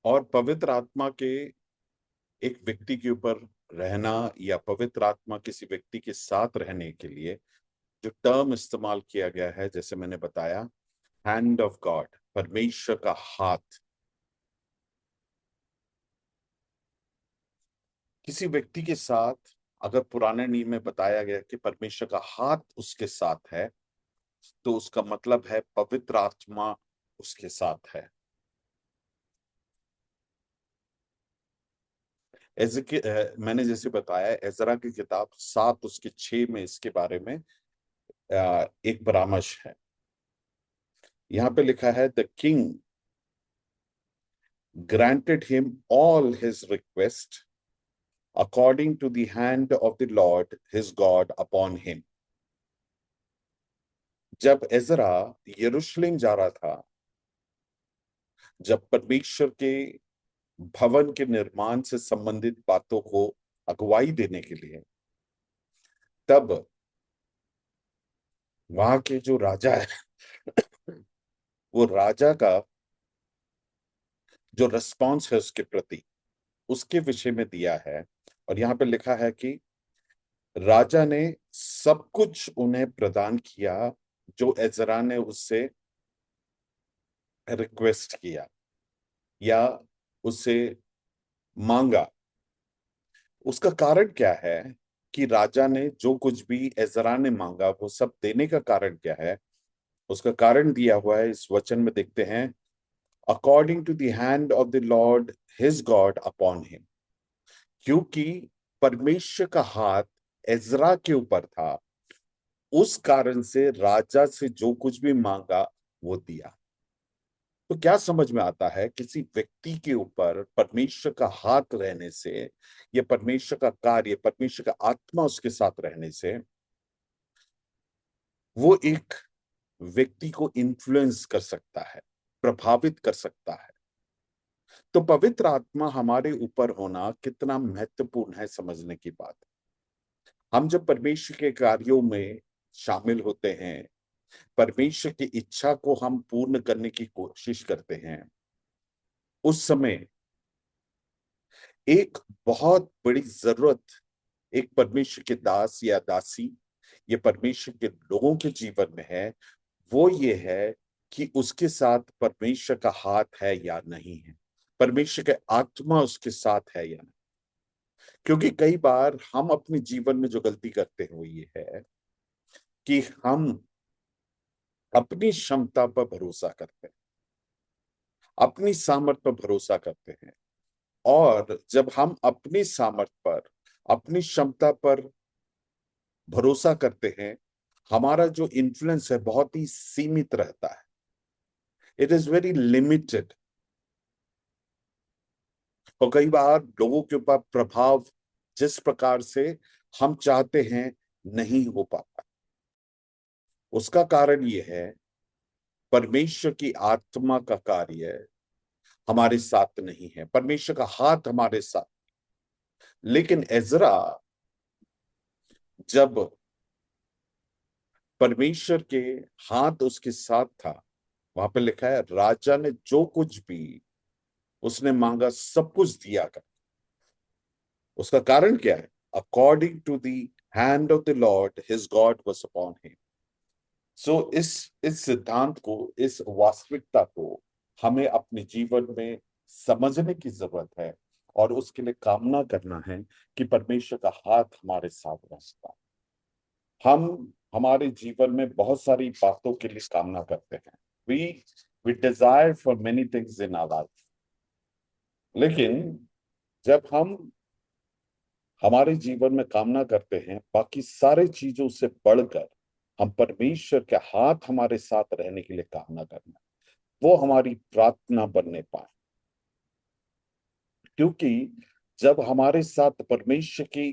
और पवित्र आत्मा के एक व्यक्ति के ऊपर रहना या पवित्र आत्मा किसी व्यक्ति के साथ रहने के लिए जो टर्म इस्तेमाल किया गया है, जैसे मैंने बताया, हैंड ऑफ गॉड, परमेश्वर का हाथ। किसी व्यक्ति के साथ अगर पुराने नियम में बताया गया कि परमेश्वर का हाथ उसके साथ है, तो उसका मतलब है पवित्र आत्मा उसके साथ है। मैंने जैसे बताया, एजरा की किताब 7 उसके 6 में इसके बारे में एक परामर्श है। यहाँ पे लिखा है, the king granted him all his request according to the hand of the Lord his God upon him। जब एजरा यरूशलेम जा रहा था, जब परमेश्वर के भवन के निर्माण से संबंधित बातों को अगुवाई देने के लिए, तब वहां के जो राजा है वो राजा का जो रिस्पॉन्स है उसके प्रति, उसके विषय में दिया है। और यहाँ पे लिखा है कि राजा ने सब कुछ उन्हें प्रदान किया जो एजरा ने उससे रिक्वेस्ट किया या उससे मांगा। उसका कारण क्या है कि राजा ने जो कुछ भी एजरा ने मांगा वो सब देने का कारण क्या है? उसका कारण दिया हुआ है, इस वचन में देखते हैं, according to the hand of the lord his God upon him. क्योंकि परमेश्वर का हाथ एजरा के ऊपर था, उस कारण से राजा से जो कुछ भी मांगा वो दिया। तो क्या समझ में आता है? किसी व्यक्ति के ऊपर परमेश्वर का हाथ रहने से, या परमेश्वर का कार्य, परमेश्वर का आत्मा उसके साथ रहने से, वो एक व्यक्ति को इन्फ्लुएंस कर सकता है, प्रभावित कर सकता है। तो पवित्र आत्मा हमारे ऊपर होना कितना महत्वपूर्ण है, समझने की बात है। हम जब परमेश्वर के कार्यों में शामिल होते हैं, परमेश्वर की इच्छा को हम पूर्ण करने की कोशिश करते हैं, उस समय एक बहुत बड़ी जरूरत एक परमेश्वर के दास या दासी ये परमेश्वर के लोगों के जीवन में है। वो ये है कि उसके साथ परमेश्वर का हाथ है या नहीं है, परमेश्वर के आत्मा उसके साथ है या नहीं। क्योंकि कई बार हम अपने जीवन में जो गलती करते हैं वो ये है कि हम अपनी क्षमता पर भरोसा करते हैं, अपनी सामर्थ पर भरोसा करते हैं। और जब हम अपनी सामर्थ पर, अपनी क्षमता पर भरोसा करते हैं, हमारा जो इन्फ्लुएंस है बहुत ही सीमित रहता है। It is very limited. और कई बार लोगों के ऊपर प्रभाव जिस प्रकार से हम चाहते हैं नहीं हो पाता। उसका कारण ये है, परमेश्वर की आत्मा का कार्य हमारे साथ नहीं है, परमेश्वर का हाथ हमारे साथ। लेकिन एजरा, जब परमेश्वर के हाथ उसके साथ था, वहां पे लिखा है राजा ने जो कुछ भी उसने मांगा सब कुछ दिया कर। उसका कारण क्या है? According to the hand of the lord his god was upon him. So इस सिद्धांत को, इस वास्तविकता को हमें अपने जीवन में समझने की जरूरत है और उसके लिए कामना करना है कि परमेश्वर का हाथ हमारे साथ रहता है। हम हमारे जीवन में बहुत सारी बातों के लिए कामना करते हैं। We we desire for many things in our life. लेकिन जब हम हमारे जीवन में कामना करते हैं बाकी सारे चीजों से बढ़कर हम परमेश्वर के हाथ हमारे साथ रहने के लिए कामना करना, वो हमारी प्रार्थना बनने पाए। क्योंकि जब हमारे साथ परमेश्वर की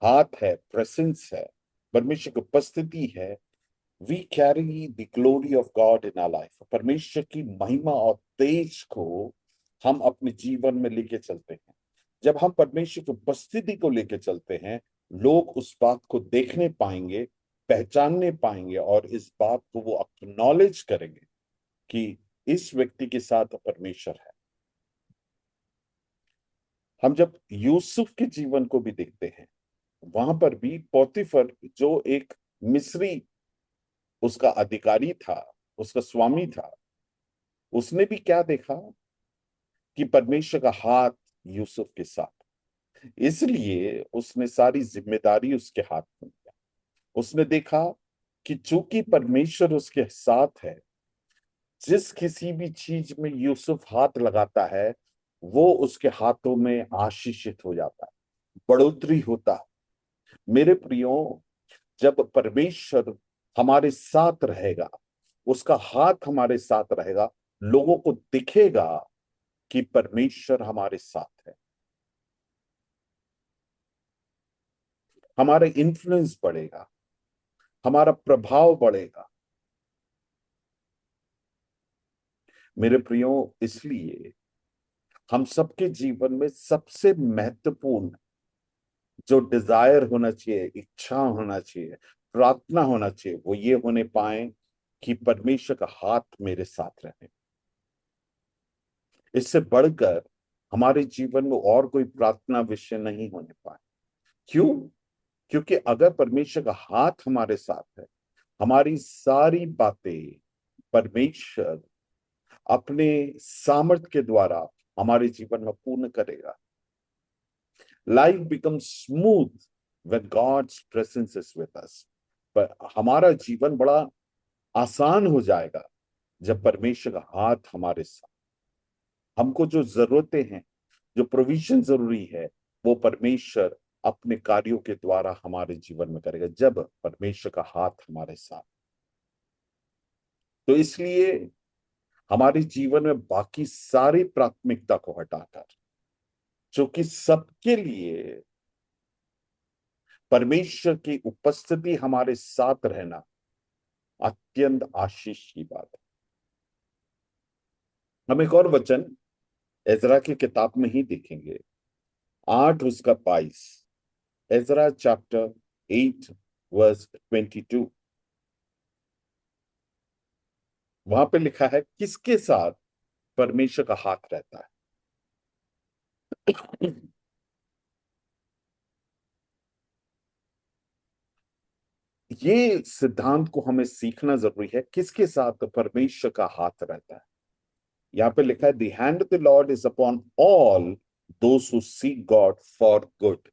हाथ है, प्रेजेंस है, परमेश्वर की उपस्थिति है, we carry the glory of God in our life. परमेश्वर की महिमा और तेज को हम अपने जीवन में लेके चलते हैं। जब हम परमेश्वर की उपस्थिति को लेके चलते हैं, लोग उस बात को देखने पाएंगे, पहचानने पाएंगे और इस बात को वो एक्नॉलेज करेंगे कि इस व्यक्ति के साथ परमेश्वर है। हम जब यूसुफ के जीवन को भी देखते हैं, वहां पर भी पोतीफर जो एक मिस्री उसका अधिकारी था, उसका स्वामी था, उसने भी क्या देखा कि परमेश्वर का हाथ यूसुफ के साथ, इसलिए उसने सारी जिम्मेदारी उसके हाथ में दिया। उसने देखा कि चूंकि परमेश्वर उसके साथ है, जिस किसी भी चीज में यूसुफ हाथ लगाता है वो उसके हाथों में आशीषित हो जाता है, बढ़ोतरी होता है। मेरे प्रियो, जब परमेश्वर हमारे साथ रहेगा, उसका हाथ हमारे साथ रहेगा, लोगों को दिखेगा कि परमेश्वर हमारे साथ है, हमारा इन्फ्लुएंस बढ़ेगा, हमारा प्रभाव बढ़ेगा। मेरे प्रियो, इसलिए हम सबके जीवन में सबसे महत्वपूर्ण जो डिजायर होना चाहिए, इच्छा होना चाहिए, प्रार्थना होना चाहिए, वो ये होने पाए कि परमेश्वर का हाथ मेरे साथ रहे। इससे बढ़कर हमारे जीवन में और कोई प्रार्थना विषय नहीं होने पाए। क्यों? क्योंकि अगर परमेश्वर का हाथ हमारे साथ है, हमारी सारी बातें परमेश्वर अपने सामर्थ के द्वारा हमारे जीवन में पूर्ण करेगा। Life becomes smooth when God's presence is with us. पर हमारा जीवन बड़ा आसान हो जाएगा जब परमेश्वर का हाथ हमारे साथ। हमको जो जरूरतें हैं, जो प्रोविजन जरूरी है, वो परमेश्वर अपने कार्यों के द्वारा हमारे जीवन में करेगा जब परमेश्वर का हाथ हमारे साथ। तो इसलिए हमारे जीवन में बाकी सारी प्राथमिकता को हटाकर, जो कि सबके लिए परमेश्वर की उपस्थिति हमारे साथ रहना अत्यंत आशीष की बात है। हम एक और वचन एजरा की किताब में ही देखेंगे, 8 उसका 22। Ezra chapter 8 verse 22। वहां पे लिखा है किसके साथ परमेश्वर का हाथ रहता है। ये सिद्धांत को हमें सीखना जरूरी है, किसके साथ परमेश्वर का हाथ रहता है। यहाँ पे लिखा है the hand of the Lord is upon all those who seek God for good.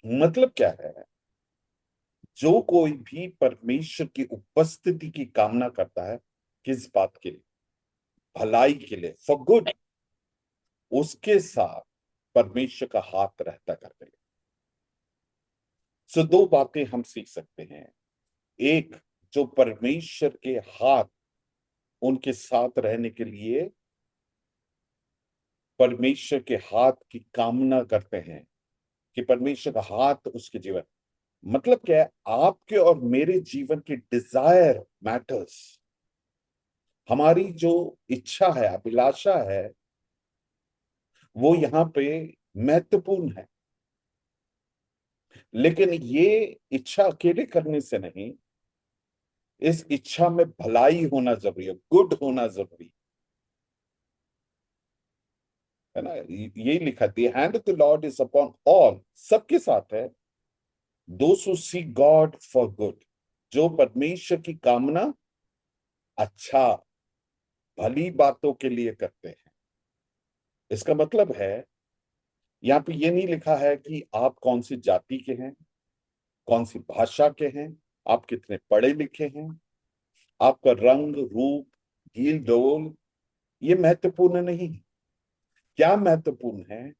मतलब क्या है? जो कोई भी परमेश्वर की उपस्थिति की कामना करता है, किस बात के लिए? भलाई के लिए, फॉर गुड, उसके साथ परमेश्वर का हाथ रहता करते हैं। सो दो बातें हम सीख सकते हैं। एक, जो परमेश्वर के हाथ उनके साथ रहने के लिए परमेश्वर के हाथ की कामना करते हैं कि परमेश्वर का हाथ उसके जीवन। मतलब क्या है? आपके और मेरे जीवन की डिजायर मैटर्स। हमारी जो इच्छा है, अभिलाषा है, वो यहाँ पे महत्वपूर्ण है। लेकिन ये इच्छा अकेले करने से नहीं, इस इच्छा में भलाई होना जरूरी है, गुड होना जरूरी है ना। यही लिखा, the hand of the Lord is upon all, सबके साथ है, those who seek God for good, जो परमेश्वर की कामना अच्छा, भली बातों के लिए करते हैं। इसका मतलब है, यहाँ पे ये नहीं लिखा है कि आप कौन सी जाति के हैं, कौन सी भाषा के हैं, आप कितने पढ़े लिखे हैं, आपका रंग रूप, ढील डोल, ये महत्वपूर्ण नहीं है। क्या महत्वपूर्ण है?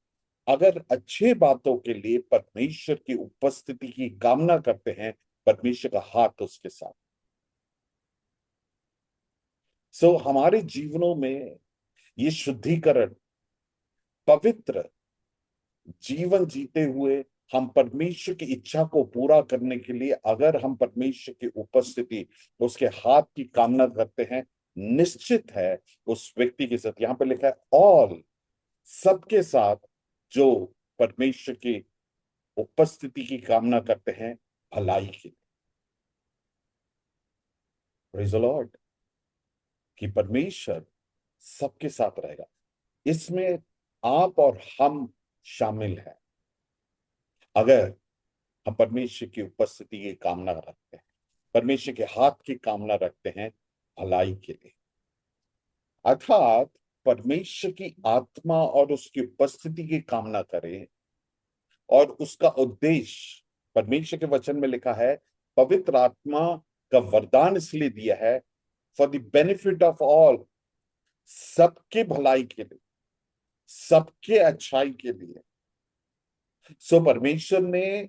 अगर अच्छे बातों के लिए परमेश्वर की उपस्थिति की कामना करते हैं, परमेश्वर का हाथ उसके साथ। हमारे जीवनों में ये शुद्धिकरण, पवित्र जीवन जीते हुए हम परमेश्वर की इच्छा को पूरा करने के लिए अगर हम परमेश्वर की उपस्थिति, उसके हाथ की कामना करते हैं, निश्चित है उस व्यक्ति के साथ, यहां पर लिखा है ऑल, सबके साथ, जो परमेश्वर की उपस्थिति की कामना करते हैं भलाई की। प्रेज द लॉर्ड, कि परमेश्वर सबके साथ रहेगा। इसमें आप और हम शामिल हैं। अगर हम परमेश्वर की उपस्थिति की कामना रखते हैं, परमेश्वर के हाथ की कामना रखते हैं भलाई के लिए, अर्थात परमेश्वर की आत्मा और उसकी उपस्थिति की कामना करें, और उसका उद्देश्य परमेश्वर के वचन में लिखा है, पवित्र आत्मा का वरदान इसलिए दिया है for the benefit of all, सबके भलाई के लिए, सबके अच्छाई के लिए। सो परमेश्वर ने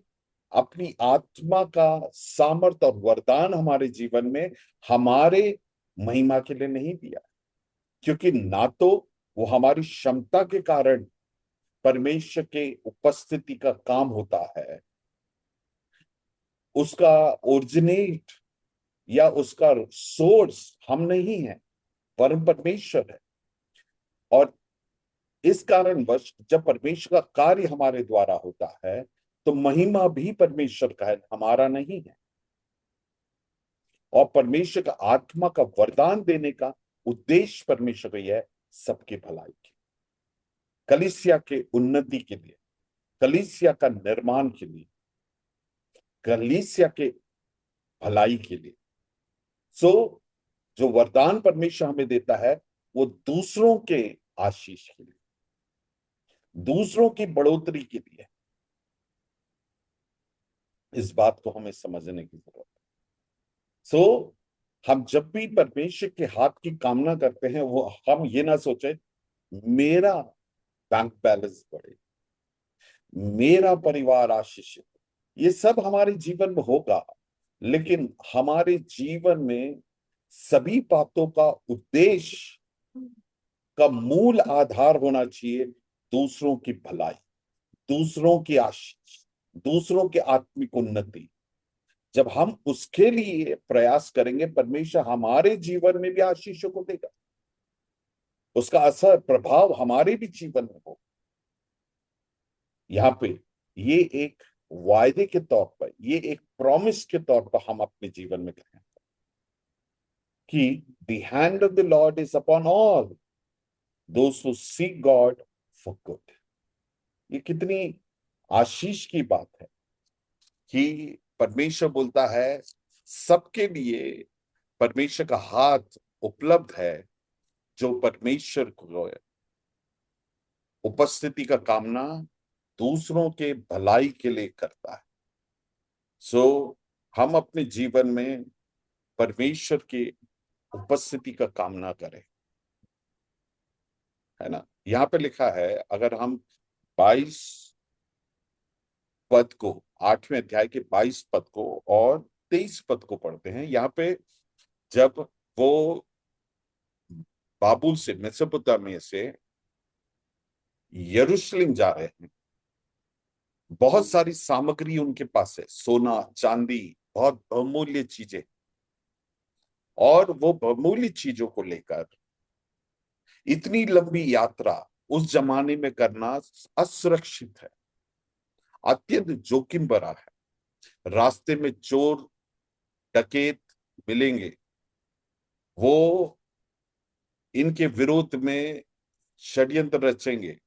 अपनी आत्मा का सामर्थ और वरदान हमारे जीवन में हमारे महिमा के लिए नहीं दिया, क्योंकि ना तो वो हमारी क्षमता के कारण परमेश्वर के उपस्थिति का काम होता है, उसका ओरिजिनेट या उसका सोर्स हम नहीं है, परम परमेश्वर है। और इस कारणवश जब परमेश्वर का कार्य हमारे द्वारा होता है तो महिमा भी परमेश्वर का है, हमारा नहीं है। और परमेश्वर का आत्मा का वरदान देने का उद्देश्य परमेश्वर का यह है, सबके भलाई के, कलीसिया के उन्नति के लिए, कलीसिया का निर्माण के लिए, कलीसिया के भलाई के लिए। सो जो वरदान परमेश्वर हमें देता है वो दूसरों के आशीष के लिए, दूसरों की बढ़ोतरी के लिए। इस बात को हमें समझने की जरूरत है। सो हम जब भी परमेश्वर के हाथ की कामना करते हैं, वो हम ये ना सोचे मेरा बैंक बैलेंस बढ़े, मेरा परिवार आशीषित, ये सब हमारे जीवन में होगा, लेकिन हमारे जीवन में सभी बातों का उद्देश्य का मूल आधार होना चाहिए दूसरों की भलाई, दूसरों की आशीष, दूसरों की आत्मिक उन्नति। जब हम उसके लिए प्रयास करेंगे, परमेश्वर हमारे जीवन में भी आशीषों को देगा, उसका असर प्रभाव हमारे भी जीवन में हो। यहाँ पे ये एक वायदे के तौर पर, ये एक प्रॉमिस के तौर पर हम अपने जीवन में करें कि the hand of the Lord is upon all those who seek God for good. ये कितनी आशीष की बात है कि परमेश्वर बोलता है सबके लिए परमेश्वर का हाथ उपलब्ध है, जो परमेश्वर को उपस्थिति का कामना दूसरों के भलाई के लिए करता है। सो हम अपने जीवन में परमेश्वर की उपस्थिति का कामना करें, है ना। यहाँ पे लिखा है, अगर हम 22 पद को, 8वें अध्याय के 22 पद को और 23 पद को पढ़ते हैं, यहाँ पे जब वो बाबुल से, मेसोपोटामिया से यरूशलेम जा रहे हैं, बहुत सारी सामग्री उनके पास है, सोना चांदी, बहुत बहुमूल्य चीजें, और वो बहुमूल्य चीजों को लेकर इतनी लंबी यात्रा उस जमाने में करना असुरक्षित है, अत्यंत जोखिम भरा है। रास्ते में चोर डकैत मिलेंगे, वो इनके विरोध में षड्यंत्र रचेंगे,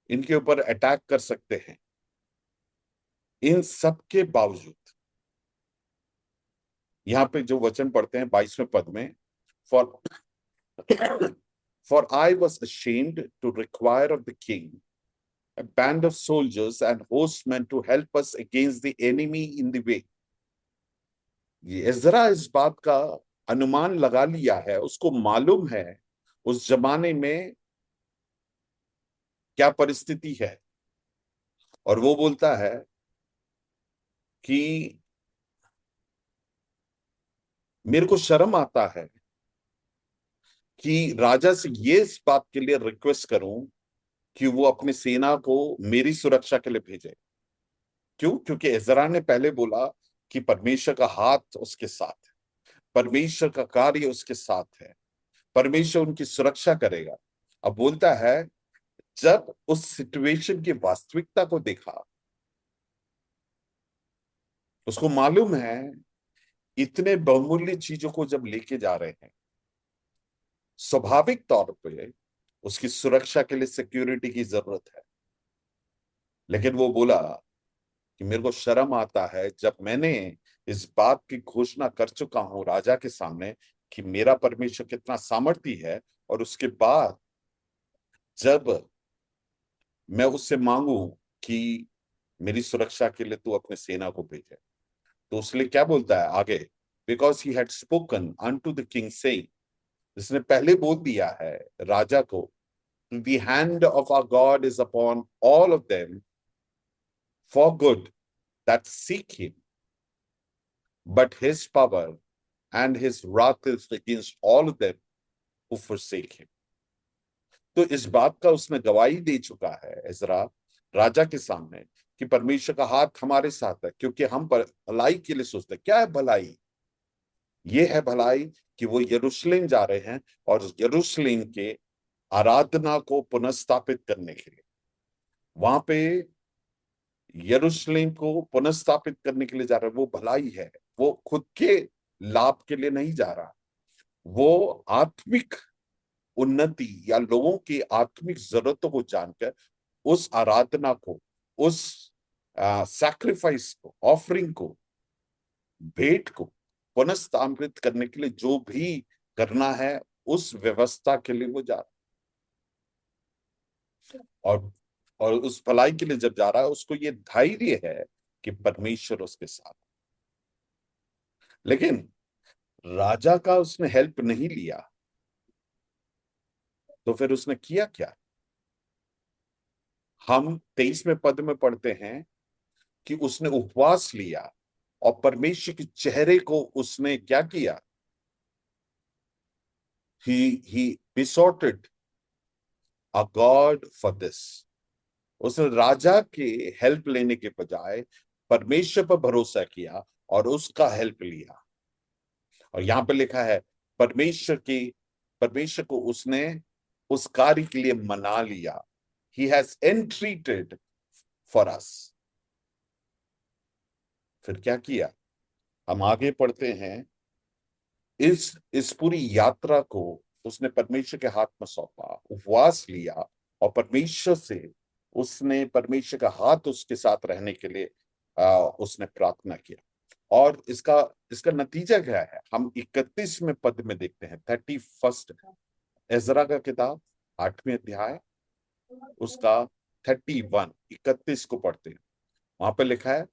इनके ऊपर अटैक कर सकते हैं। इन सब के बावजूद यहाँ पे जो वचन पढ़ते हैं 22वें पद में, for for I was ashamed to require of the king a band of soldiers and horsemen to help us against the enemy in the way। Ezra इस बात का अनुमान लगा लिया है, उसको मालूम है उस जमाने में क्या परिस्थिति है, और वो बोलता है कि मेरे को शर्म आता है कि राजा से ये इस बात के लिए रिक्वेस्ट करूं कि वो अपनी सेना को मेरी सुरक्षा के लिए भेजे। क्यों? क्योंकि एजरा ने पहले बोला कि परमेश्वर का हाथ उसके साथ है, परमेश्वर का कार्य उसके साथ है, परमेश्वर उनकी सुरक्षा करेगा। अब बोलता है जब उस सिचुएशन की वास्तविकता को देखा, उसको मालूम है इतने बहुमूल्य चीजों को जब लेके जा रहे हैं, स्वाभाविक तौर पे उसकी सुरक्षा के लिए सिक्योरिटी की जरूरत है। लेकिन वो बोला कि मेरे को शर्म आता है जब मैंने इस बात की घोषणा कर चुका हूं राजा के सामने कि मेरा परमेश्वर कितना सामर्थी है, और उसके बाद जब मैं उससे मांगू कि मेरी सुरक्षा के लिए तू अपने सेना को भेजे, तो उसने क्या बोलता है आगे, because he had spoken unto the king saying, जिसने पहले बोल दिया है राजा को, the hand of our God is upon all of them for good that seek him, but his power and his wrath is against all of them who forsake him. तो इस बात का उसने गवाही दे चुका है इज़रा राजा के सामने कि परमेश्वर का हाथ हमारे साथ है, क्योंकि हम पर भलाई के लिए सोचते हैं। क्या है भलाई? ये है भलाई कि वो यरूशलेम जा रहे हैं और यरूशलेम के आराधना को पुनर्स्थापित करने के लिए, वहां पे यरूशलेम को पुनर्स्थापित करने के लिए जा रहे हैं। वो भलाई है, वो खुद के लाभ के लिए नहीं जा रहा, वो आत्मिक उन्नति या लोगों की आत्मिक जरूरतों को जानकर उस आराधना को, उस सैक्रिफाइस को, ऑफरिंग को, भेंट को पुनर्स्थापित करने के लिए जो भी करना है उस व्यवस्था के लिए वो जा रहा है। और उस भलाई के लिए जब जा रहा है उसको ये धैर्य है कि परमेश्वर उसके साथ। लेकिन राजा का उसने हेल्प नहीं लिया, तो फिर उसने किया क्या? हम 23वें पद में पढ़ते हैं कि उसने उपवास लिया और परमेश्वर के चेहरे को उसने क्या किया? he besought a God for this. उसने राजा के हेल्प लेने के बजाय परमेश्वर पर भरोसा किया और उसका हेल्प लिया। और यहां पे लिखा है परमेश्वर को उसने उस कार्य के लिए मना लिया। He has entreated for us. फिर क्या किया? हम आगे पढ़ते हैं। इस पूरी यात्रा को उसने परमेश्वर के हाथ में सौंपा, उपवास लिया और परमेश्वर से उसने परमेश्वर का हाथ उसके साथ रहने के लिए उसने प्रार्थना किया। और इसका इसका नतीजा क्या है? हम 31वें पद में देखते हैं। 31 एजरा का किताब 8वें अध्याय उसका 31 को पढ़ते हैं। वहां पे लिखा है,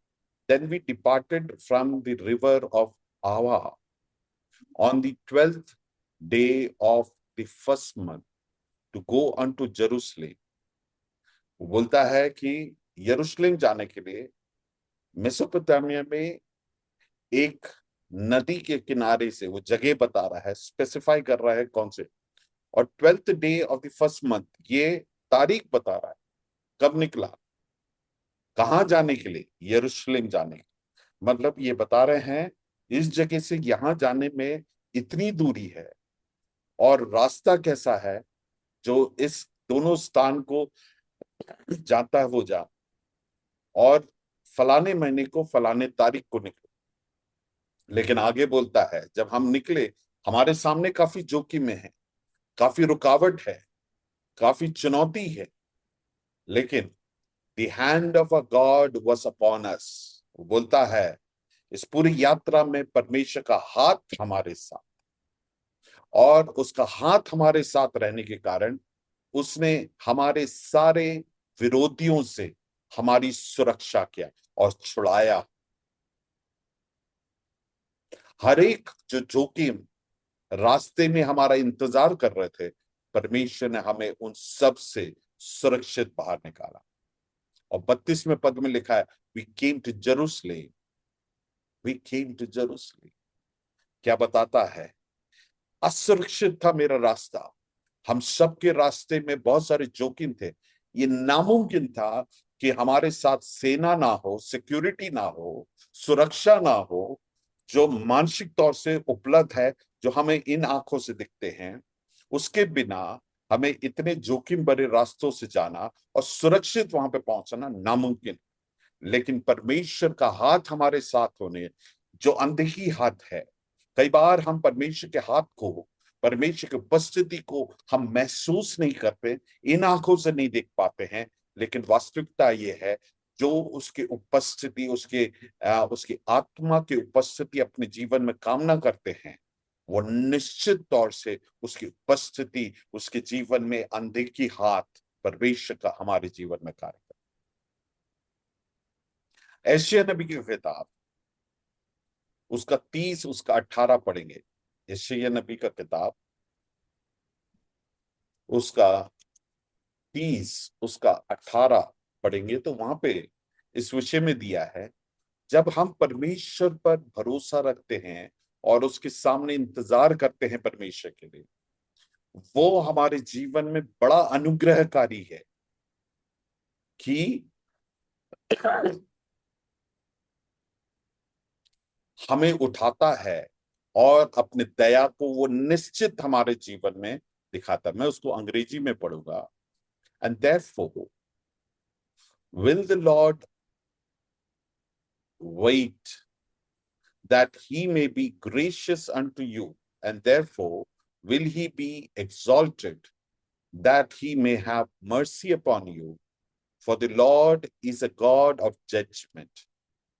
then we departed from the river of Ahava on the 12th day of the first month to go unto Jerusalem. वो बोलता है कि यरूशलेम जाने के लिए मेसोपोटामिया में एक नदी के किनारे से, वो जगह बता रहा है, स्पेसिफाई कर रहा है कौन से, और 12th day of the first month, ये तारीख बता रहा है कब निकला, कहां जाने के लिए, यरूशलेम जाने के लिए। मतलब ये बता रहे हैं इस जगह से यहां जाने में इतनी दूरी है और रास्ता कैसा है, जो इस दोनों स्थान को जाता है वो जा, और फलाने महीने को फलाने तारीख को निकले। लेकिन आगे बोलता है जब हम निकले हमारे सामने काफी जोखिम है, काफी रुकावट है, काफी चुनौती है, लेकिन the hand of a God was upon us. वो बोलता है इस पूरी यात्रा में परमेश्वर का हाथ हमारे साथ, और उसका हाथ हमारे साथ रहने के कारण उसने हमारे सारे विरोधियों से हमारी सुरक्षा किया और छुड़ाया। हर एक जो जोखिम रास्ते में हमारा इंतजार कर रहे थे, परमेश्वर ने हमें उन सब से सुरक्षित बाहर निकाला। और 32वें पद में लिखा है, we came to Jerusalem, we came to Jerusalem. क्या बताता है? असुरक्षित था मेरा रास्ता, हम सबके रास्ते में बहुत सारे जोखिम थे। ये नामुमकिन था कि हमारे साथ सेना ना हो, सिक्योरिटी ना हो, सुरक्षा ना हो, जो मानसिक तौर से उपलब्ध है, जो हमें इन आंखों से दिखते हैं, उसके बिना हमें इतने जोखिम भरे रास्तों से जाना और सुरक्षित वहां पे पहुंचना नामुमकिन। लेकिन परमेश्वर का हाथ हमारे साथ होने, जो अनदेखी हाथ है, कई बार हम परमेश्वर के हाथ को परमेश्वर की उपस्थिति को हम महसूस नहीं करते, इन आंखों से नहीं देख पाते हैं, लेकिन वास्तविकता ये है, जो उसकी उपस्थिति, उसकी आत्मा की उपस्थिति अपने जीवन में कामना करते हैं, वो निश्चित तौर से उसकी उपस्थिति उसके जीवन में अनदेखी हाथ परमेश्वर का हमारे जीवन में कार्य करता है। एशिया नबी की किताब उसका 30 उसका 18 पढ़ेंगे। एशिया नबी का किताब उसका 30 उसका 18 पढ़ेंगे तो वहां पे इस विषय में दिया है, जब हम परमेश्वर पर भरोसा रखते हैं और उसके सामने इंतजार करते हैं परमेश्वर के लिए, वो हमारे जीवन में बड़ा अनुग्रहकारी है कि हमें उठाता है और अपने दया को वो निश्चित हमारे जीवन में दिखाता है। मैं उसको अंग्रेजी में पढ़ूंगा। And therefore will the Lord wait that he may be gracious unto you, and therefore will he be exalted that he may have mercy upon you. For the Lord is a God of judgment,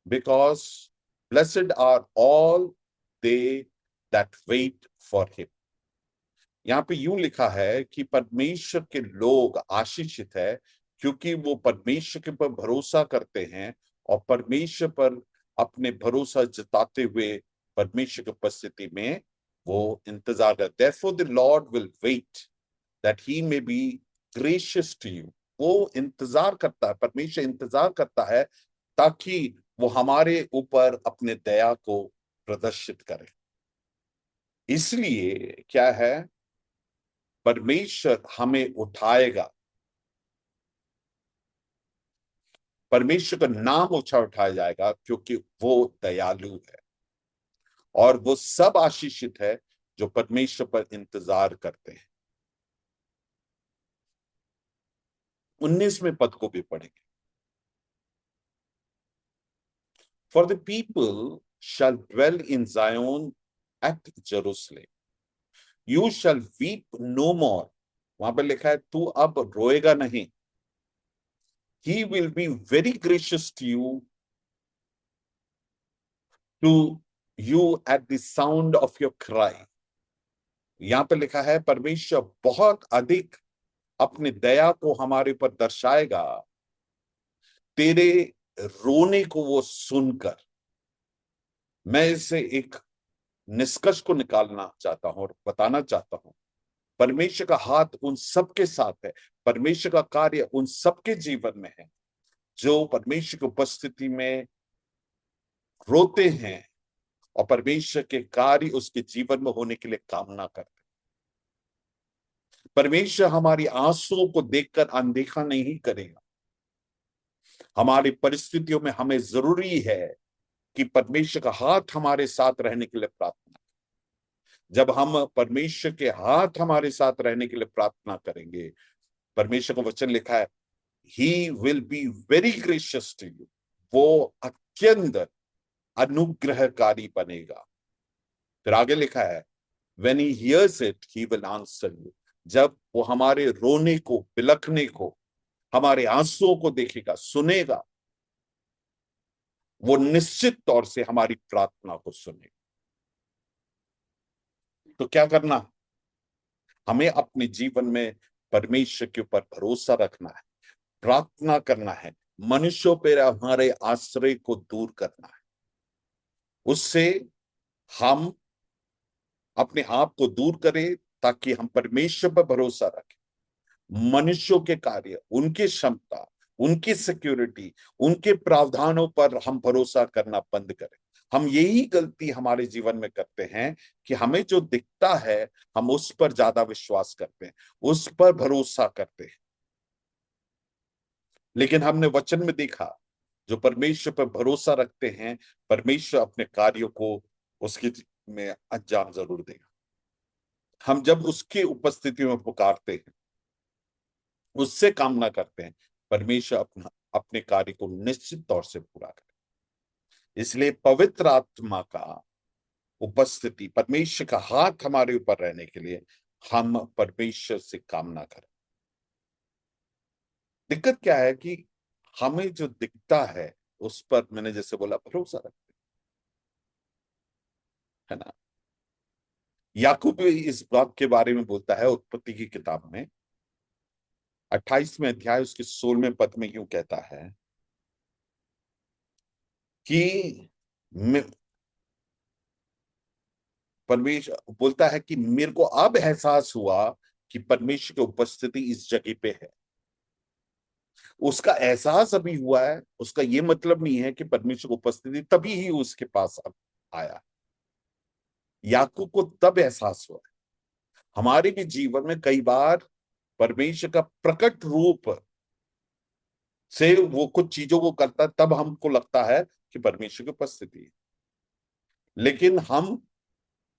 because blessed are all they that wait for him. यहाँ पे यूं लिखा है कि परमेश्वर के लोग आशीषित है, क्योंकि वो परमेश्वर के पर भरोसा करते हैं और परमेश्वर पर अपने भरोसा जताते हुए परमेश्वर की उपस्थिति में वो इंतजार करते। Therefore the Lord will wait that he may be gracious to you. वो इंतजार करता है, परमेश्वर इंतजार करता है ताकि वो हमारे ऊपर अपने दया को प्रदर्शित करे। इसलिए क्या है, परमेश्वर हमें उठाएगा, परमेश्वर का नाम ऊंचा उठाया जाएगा, क्योंकि वो दयालु है और वो सब आशीषित है जो परमेश्वर पर इंतजार करते हैं। 19वें पद को भी पढ़ेंगे। For the people shall dwell in Zion at Jerusalem. You shall weep no more. वहां पर लिखा है तू अब रोएगा नहीं। He will be very gracious to you at the sound of your cry. यहां पर लिखा है परमेश्वर बहुत अधिक अपने दया को हमारे ऊपर दर्शाएगा तेरे रोने को वो सुनकर। मैं इससे एक निष्कर्ष को निकालना चाहता हूं और बताना चाहता हूं, परमेश्वर का हाथ उन सबके साथ है, परमेश्वर का कार्य उन सबके जीवन में है जो परमेश्वर की उपस्थिति में रोते हैं और परमेश्वर के कार्य उसके जीवन में होने के लिए कामना करते हैं। परमेश्वर हमारी आंसुओं को देखकर अनदेखा नहीं करेगा। हमारी परिस्थितियों में हमें जरूरी है कि परमेश्वर का हाथ हमारे साथ रहने के लिए प्रार्थना। जब हम परमेश्वर के हाथ हमारे साथ रहने के लिए प्रार्थना करेंगे, परमेश्वर का वचन लिखा है he will be very gracious to you, वो अत्यंत अनुग्रहकारी बनेगा। फिर आगे लिखा है when he hears it he will answer you, जब वो हमारे रोने को, बिलखने को, हमारे आंसुओं को देखेगा, सुनेगा, वो निश्चित तौर से हमारी प्रार्थना को सुनेगा। तो क्या करना, हमें अपने जीवन में परमेश्वर के ऊपर भरोसा रखना है, प्रार्थना करना है, मनुष्यों पर हमारे आश्रय को दूर करना है। उससे हम अपने आप को दूर करें ताकि हम परमेश्वर पर भरोसा रखें। मनुष्यों के कार्य, उनकी क्षमता, उनकी सिक्योरिटी, उनके प्रावधानों पर हम भरोसा करना बंद करें। हम यही गलती हमारे जीवन में करते हैं कि हमें जो दिखता है हम उस पर ज्यादा विश्वास करते हैं, उस पर भरोसा करते हैं। लेकिन हमने वचन में देखा जो परमेश्वर पर भरोसा रखते हैं, परमेश्वर अपने कार्यों को उसके में अंजाम जरूर देगा। हम जब उसकी उपस्थिति में पुकारते हैं, उससे कामना करते हैं, परमेश्वर अपने कार्य को निश्चित तौर से पूरा करे। इसलिए पवित्र आत्मा का उपस्थिति, परमेश्वर का हाथ हमारे ऊपर रहने के लिए हम परमेश्वर से कामना करें। दिक्कत क्या है कि हमें जो दिखता है उस पर, मैंने जैसे बोला, भरोसा रखते है ना। याकूब भी इस बात के बारे में बोलता है उत्पत्ति की किताब में 28वें अध्याय उसके 16वें पद में यूं कहता है कि परमेश्वर बोलता है कि मेरे को अब एहसास हुआ कि परमेश्वर की उपस्थिति इस जगह पे है। उसका एहसास अभी हुआ है, उसका ये मतलब नहीं है कि परमेश्वर की उपस्थिति तभी ही उसके पास अब आया। याकूब को तब एहसास हुआ। हमारे भी जीवन में कई बार परमेश्वर का प्रकट रूप से वो कुछ चीजों को करता है, तब हमको लगता है कि परमेश्वर की उपस्थिति है। लेकिन हम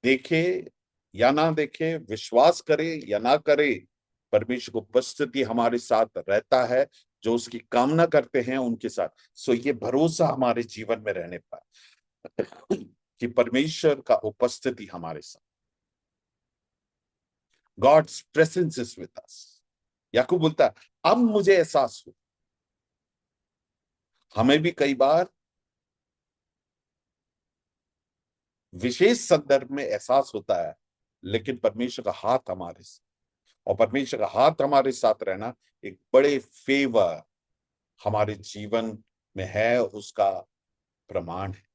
देखे या ना देखे, विश्वास करे या ना करे, परमेश्वर की उपस्थिति हमारे साथ रहता है। जो उसकी कामना करते हैं उनके साथ। सो ये भरोसा हमारे जीवन में रहने पर कि परमेश्वर का उपस्थिति हमारे साथ, god's presence is with us. Yakub बोलता है अब मुझे एहसास हो। हमें भी कई बार विशेष संदर्भ में एहसास होता है, लेकिन परमेश्वर का हाथ हमारे साथ, और परमेश्वर का हाथ हमारे साथ रहना एक बड़े फेवर हमारे जीवन में है, उसका प्रमाण है।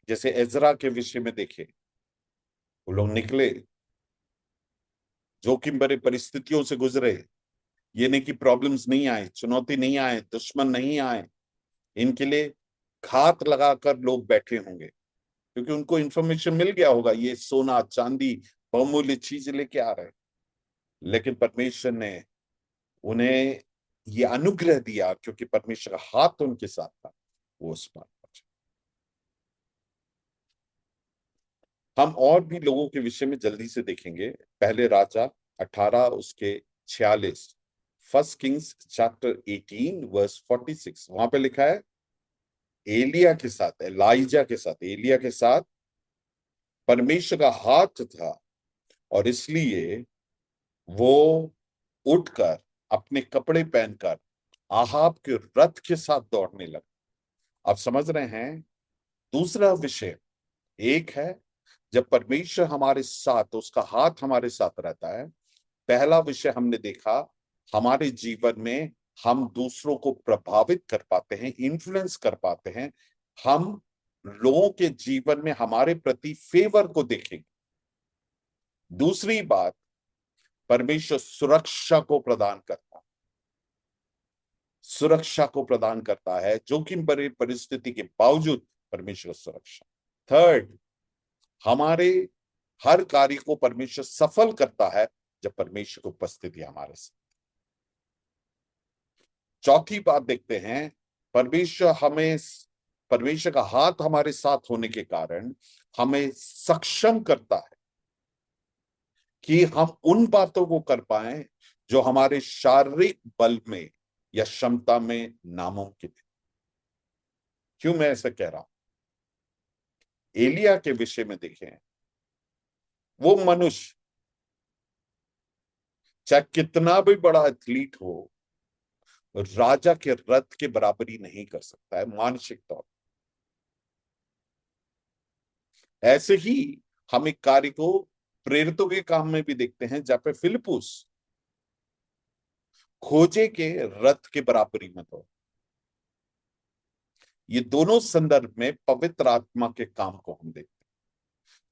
जैसे एजरा के विषय में देखे, वो लोग निकले, जोखिम भरे परिस्थितियों से गुजरे। ये नहीं कि प्रॉब्लम्स नहीं आए, चुनौती नहीं आए, दुश्मन नहीं आए। इनके लिए घात लगाकर लोग बैठे होंगे, क्योंकि उनको इंफॉर्मेशन मिल गया होगा ये सोना चांदी बहुमूल्य चीज लेके आ रहे हैं। लेकिन परमेश्वर ने उन्हें ये अनुग्रह दिया, क्योंकि परमेश्वर का हाथ उनके साथ था, वो उस पार पहुंचे। हम और भी लोगों के विषय में जल्दी से देखेंगे। पहले राजा 18 उसके 46, फर्स्ट किंग्स चैप्टर 18 वर्स 46, वहां पे लिखा है एलिया के साथ, एलाइजा के साथ, एलिया के साथ परमेश्वर का हाथ था, और इसलिए वो उठकर अपने कपड़े पहनकर आहाब के रथ के साथ दौड़ने लगा। आप समझ रहे हैं, दूसरा विषय एक है जब परमेश्वर हमारे साथ, उसका हाथ हमारे साथ रहता है। पहला विषय हमने देखा, हमारे जीवन में हम दूसरों को प्रभावित कर पाते हैं, इन्फ्लुएंस कर पाते हैं। हम लोगों के जीवन में हमारे प्रति फेवर को देखेंगे। दूसरी बात, परमेश्वर सुरक्षा को प्रदान करता है, सुरक्षा को प्रदान करता है, जोखिम भरी परिस्थिति के बावजूद परमेश्वर सुरक्षा। थर्ड, हमारे हर कार्य को परमेश्वर सफल करता है जब परमेश्वर की उपस्थिति हमारे साथ। चौथी बात देखते हैं, परमेश्वर का हाथ हमारे साथ होने के कारण हमें सक्षम करता है कि हम उन बातों को कर पाए जो हमारे शारीरिक बल में या क्षमता में नामुमकिन है। क्यों मैं ऐसा कह रहा हूं? एलिया के विषय में देखें, वो मनुष्य चाहे कितना भी बड़ा एथलीट हो, राजा के रथ के बराबरी नहीं कर सकता है मानसिक तौर। ऐसे ही हम एक कार्य को प्रेरितों के काम में भी देखते हैं, जहां पे फिलिपुस खोजे के रथ के बराबरी में तो, ये दोनों संदर्भ में पवित्र आत्मा के काम को हम देखते हैं,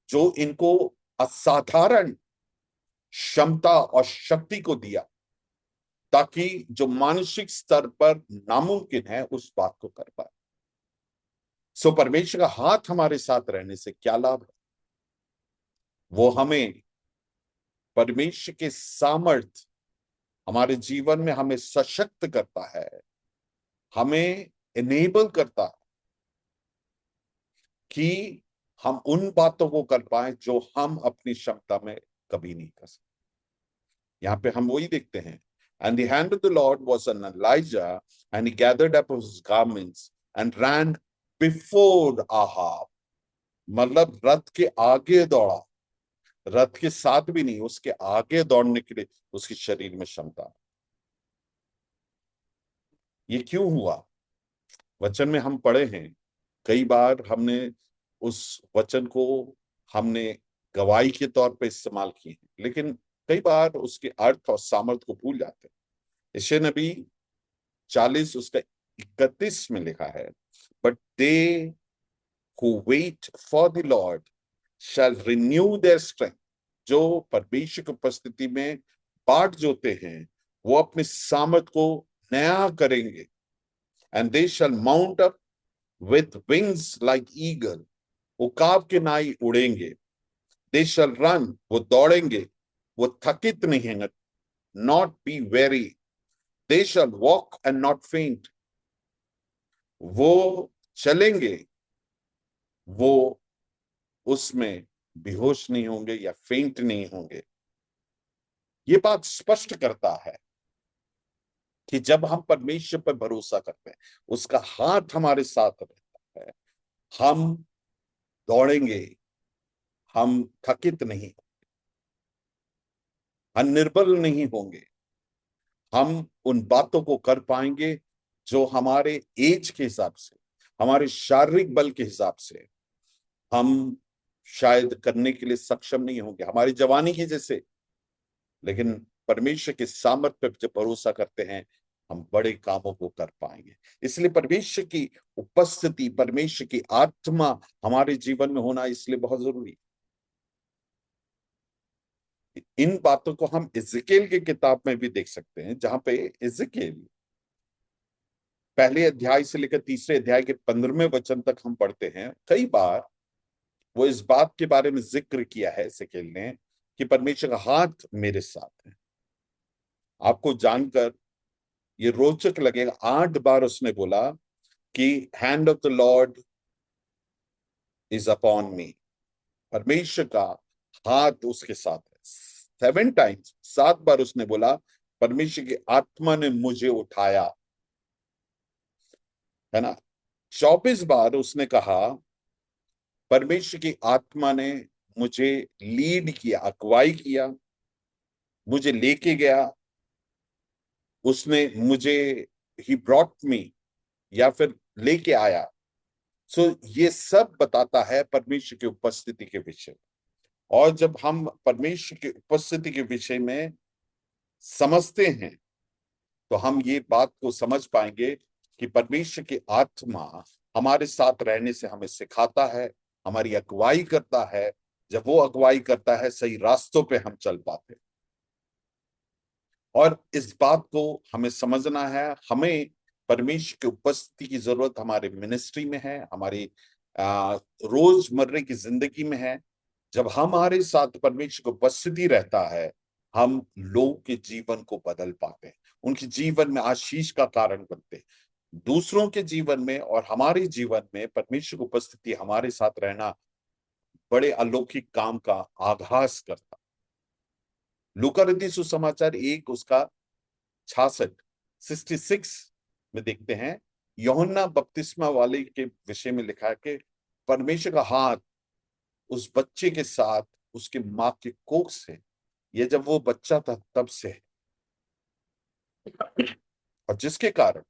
जो इनको असाधारण क्षमता और शक्ति को दिया, ताकि जो मानसिक स्तर पर नामुमकिन है उस बात को कर पाए। सो परमेश्वर का हाथ हमारे साथ रहने से क्या लाभ है? वो हमें परमेश्वर के सामर्थ हमारे जीवन में हमें सशक्त करता है, हमें इनेबल करता है कि हम उन बातों को कर पाए जो हम अपनी क्षमता में कभी नहीं कर सकते। यहाँ पे हम वही देखते हैं, and the hand of the Lord was on Elijah, and he gathered up his garments and ran before Ahab मतलब रथ के आगे दौड़ा, रथ के साथ भी नहीं, उसके आगे दौड़ने के लिए उसके शरीर में क्षमता। ये क्यों हुआ? वचन में हम पढ़े हैं, कई बार हमने उस वचन को हमने गवाही के तौर पे इस्तेमाल किए हैं, लेकिन कई बार उसके अर्थ और सामर्थ को भूल जाते हैं। यशायाह नबी 40 उसका 31 में लिखा है, but they who wait for the lord shall renew their strength. जो परमेश्वर की उपस्थिति में बाट जोते हैं, वो अपने सामर्थ को नया करेंगे। And they shall mount up with wings like eagle, वो काव के नाई उड़ेंगे। दे शैल रन, वो दौड़ेंगे, वो थकित नहीं होंगे, not be weary. They shall walk and not faint, वो चलेंगे, वो उसमें बेहोश नहीं होंगे या फेंट नहीं होंगे। ये बात स्पष्ट करता है कि जब हम परमेश्वर पर भरोसा करते हैं, उसका हाथ हमारे साथ रहता है, हम दौड़ेंगे, हम थकित नहीं, हम निर्बल नहीं होंगे, हम उन बातों को कर पाएंगे जो हमारे एज के हिसाब से, हमारे शारीरिक बल के हिसाब से हम शायद करने के लिए सक्षम नहीं होंगे, हमारी जवानी के जैसे। लेकिन परमेश्वर के सामर्थ्य पर जब भरोसा करते हैं, हम बड़े कामों को कर पाएंगे। इसलिए परमेश्वर की उपस्थिति, परमेश्वर की आत्मा हमारे जीवन में होना इसलिए बहुत जरूरी। इन बातों को हम इज़ेकियेल की किताब में भी देख सकते हैं, जहां पे इज़ेकियेल पहले अध्याय से लेकर तीसरे अध्याय के 15वें वचन तक हम पढ़ते हैं। कई बार वो इस बात के बारे में जिक्र किया है इज़ेकियेल ने कि परमेश्वर का हाथ मेरे साथ है। आपको जानकर ये रोचक लगेगा, 8 बार उसने बोला कि hand of the Lord is upon मी, परमेश्वर का हाथ उसके साथ है। 7 टाइम्स, 7 बार उसने बोला परमेश्वर की आत्मा ने मुझे उठाया, है ना। 24 बार उसने कहा परमेश्वर की आत्मा ने मुझे लीड किया, अगुवाई किया, मुझे लेके गया, उसने मुझे, ही ब्रॉट मी, या फिर लेके आया। ये सब बताता है परमेश्वर की उपस्थिति के विषय। और जब हम परमेश्वर की उपस्थिति के विषय में समझते हैं, तो हम ये बात को समझ पाएंगे कि परमेश्वर की आत्मा हमारे साथ रहने से हमें सिखाता है, हमारी अगुवाई करता है। जब वो अगुवाई करता है, सही रास्तों पे हम चल पाते हैं। और इस बात को हमें समझना है, हमें परमेश्वर की उपस्थिति की जरूरत हमारे मिनिस्ट्री में है, हमारी रोजमर्रे की जिंदगी में है। जब हमारे साथ परमेश्वर की उपस्थिति रहता है, हम लोगों के जीवन को बदल पाते हैं, उनके जीवन में आशीष का कारण बनते हैं। दूसरों के जीवन में और हमारे जीवन में परमेश्वर की उपस्थिति, हमारे साथ रहना बड़े अलौकिक काम का आभास करता। लूका रचित सुसमाचार 1 उसका 66 में देखते हैं, यूहन्ना बपतिस्मा वाले के विषय में लिखा है कि परमेश्वर का हाथ उस बच्चे के साथ उसके मां के कोख से, ये जब वो बच्चा था तब से है, और जिसके कारण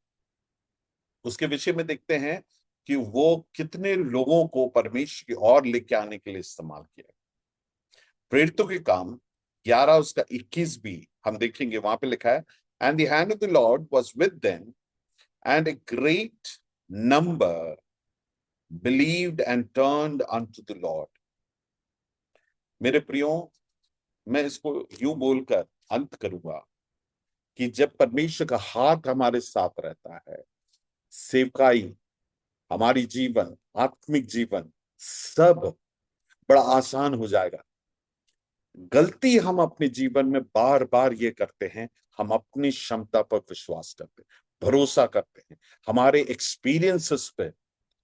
उसके विषय में देखते हैं कि वो कितने लोगों को परमेश्वर की ओर लेके आने के लिए इस्तेमाल किया। प्रेरितों के काम 11 उसका 21 भी हम देखेंगे, वहां पे लिखा है, and the hand of the Lord was with them and a great number believed and turned unto the Lord। मेरे प्रियो, मैं इसको यूं बोलकर अंत करूंगा कि जब परमेश्वर का हाथ हमारे साथ रहता है, सेवकाई, हमारी जीवन, आत्मिक जीवन सब बड़ा आसान हो जाएगा। गलती हम अपने जीवन में बार बार ये करते हैं, हम अपनी क्षमता पर विश्वास करते हैं, भरोसा करते हैं हमारे एक्सपीरियंसेस पे,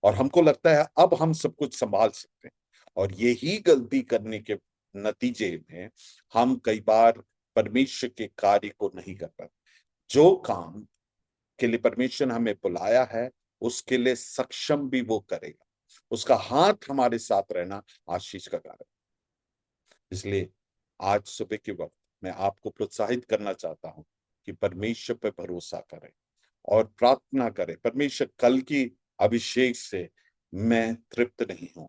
और हमको लगता है अब हम सब कुछ संभाल सकते हैं। और यही गलती करने के नतीजे में हम कई बार परमेश्वर के कार्य को नहीं कर पाते। जो काम के लिए परमेश्वर ने हमें बुलाया है, उसके लिए सक्षम भी वो करेगा, उसका हाथ हमारे साथ रहना आशीष का कारण। इसलिए आज सुबह के वक्त मैं आपको प्रोत्साहित करना चाहता हूं कि परमेश्वर पर भरोसा करें और प्रार्थना करें। परमेश्वर, कल की अभिषेक से मैं तृप्त नहीं हूं,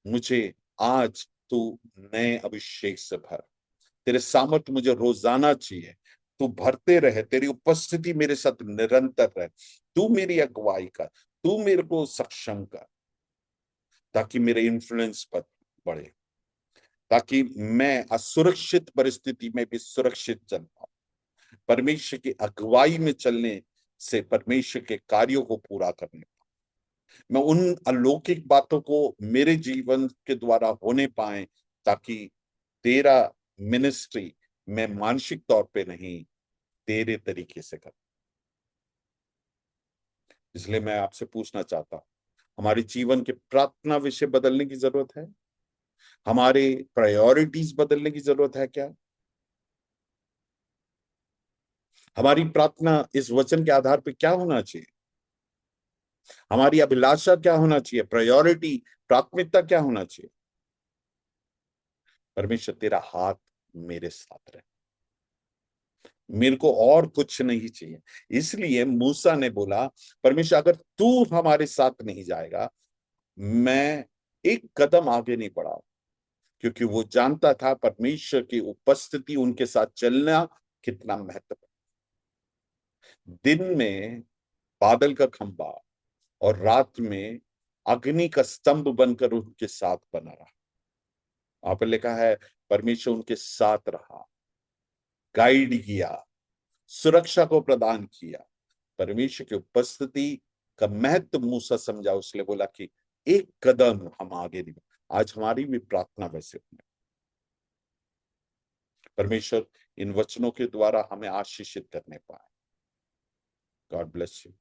मुझे आज तू नए अभिषेक से भर। तेरे सामर्थ्य मुझे रोजाना चाहिए, तू भरते रहे, तेरी उपस्थिति मेरे साथ निरंतर रहे, तू मेरी अगुवाई कर, तू मेरे को सक्षम कर, ताकि मेरे इन्फ्लुएंस पर बढ़े, ताकि मैं असुरक्षित परिस्थिति में भी सुरक्षित चल पाऊं, परमेश्वर की अगुवाई में चलने से परमेश्वर के कार्यों को पूरा करने, मैं उन अलौकिक बातों को मेरे जीवन के द्वारा होने पाए, ताकि तेरा मिनिस्ट्री मैं मानसिक तौर पे नहीं, तेरे तरीके से कर। इसलिए मैं आपसे पूछना चाहता हूं, हमारे जीवन के प्रार्थना विषय बदलने की जरूरत है? हमारे प्रायोरिटीज बदलने की जरूरत है क्या? हमारी प्रार्थना इस वचन के आधार पर क्या होना चाहिए? हमारी अभिलाषा क्या होना चाहिए? प्रायोरिटी, प्राथमिकता क्या होना चाहिए? परमेश्वर, तेरा हाथ मेरे साथ रहे, मेरे को और कुछ नहीं चाहिए। इसलिए मूसा ने बोला, परमेश्वर अगर तू हमारे साथ नहीं जाएगा, मैं एक कदम आगे नहीं बढ़ा, क्योंकि वो जानता था परमेश्वर की उपस्थिति, उनके साथ चलना कितना महत्वपूर्ण। दिन में बादल का खंभा और रात में अग्नि का स्तंभ बनकर उनके साथ बना रहा। वहां पर लिखा है परमेश्वर उनके साथ रहा, गाइड किया, सुरक्षा को प्रदान किया। परमेश्वर की उपस्थिति का महत्व मूसा समझा, उसने बोला कि एक कदम हम आगे नहीं। आज हमारी भी प्रार्थना वैसे होने। परमेश्वर इन वचनों के द्वारा हमें आशीषित करने पाए। God bless you.